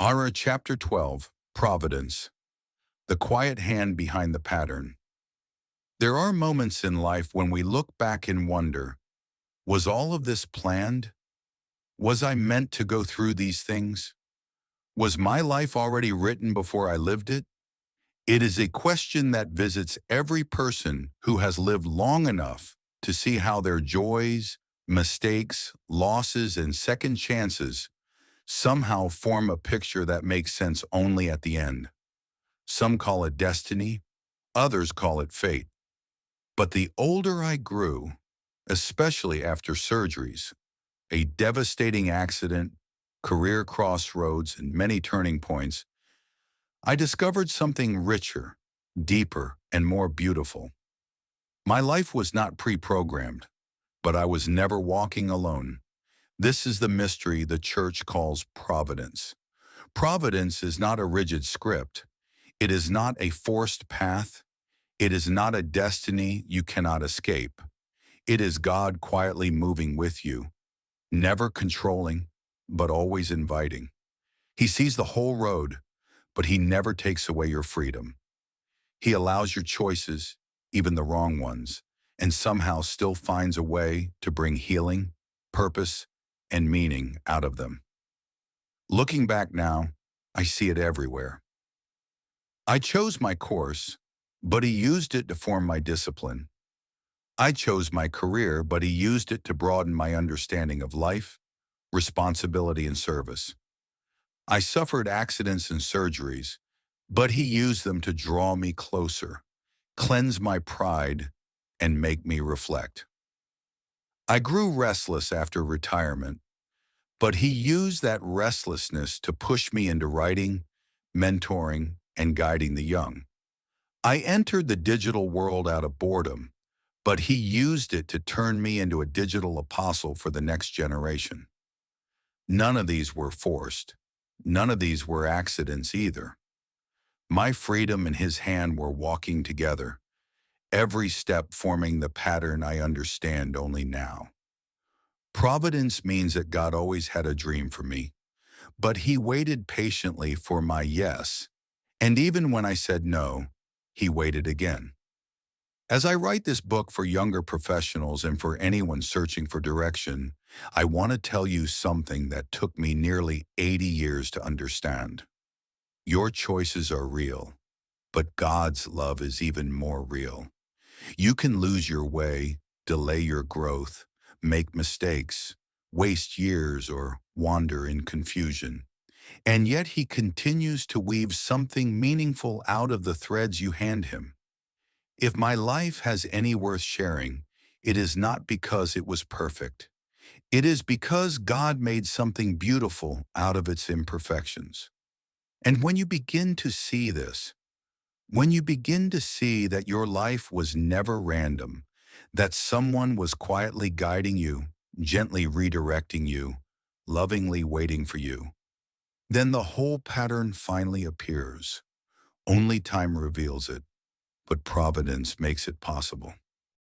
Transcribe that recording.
Ara Chapter 12, Providence, the quiet hand behind the pattern. There are moments in life when we look back and wonder, was all of this planned? Was I meant to go through these things? Was my life already written before I lived it? It is a question that visits every person who has lived long enough to see how their joys, mistakes, losses, and second chances somehow form a picture that makes sense only at the end. Some call it destiny, others call it fate. But the older I grew, especially after surgeries, a devastating accident, career crossroads, and many turning points, I discovered something richer, deeper, and more beautiful. My life was not pre-programmed, but I was never walking alone. This is the mystery the church calls providence. Providence is not a rigid script. It is not a forced path. It is not a destiny you cannot escape. It is God quietly moving with you, never controlling, but always inviting. He sees the whole road, but he never takes away your freedom. He allows your choices, even the wrong ones, and somehow still finds a way to bring healing, purpose, and meaning out of them. Looking back now, I see it everywhere. I chose my course, but he used it to form my discipline. I chose my career, but he used it to broaden my understanding of life, responsibility, and service. I suffered accidents and surgeries, but he used them to draw me closer, cleanse my pride, and make me reflect. I grew restless after retirement, but he used that restlessness to push me into writing, mentoring, and guiding the young. I entered the digital world out of boredom, but he used it to turn me into a digital apostle for the next generation. None of these were forced. None of these were accidents either. My freedom and his hand were walking together, every step forming the pattern I understand only now. Providence means that God always had a dream for me, but he waited patiently for my yes, and even when I said no, he waited again. As I write this book for younger professionals and for anyone searching for direction, I want to tell you something that took me nearly 80 years to understand. Your choices are real, but God's love is even more real. You can lose your way, delay your growth, make mistakes, waste years, or wander in confusion. And yet he continues to weave something meaningful out of the threads you hand him. If my life has any worth sharing, it is not because it was perfect. It is because God made something beautiful out of its imperfections. And when you begin to see this, when you begin to see that your life was never random, that someone was quietly guiding you, gently redirecting you, lovingly waiting for you, then the whole pattern finally appears. Only time reveals it, but providence makes it possible.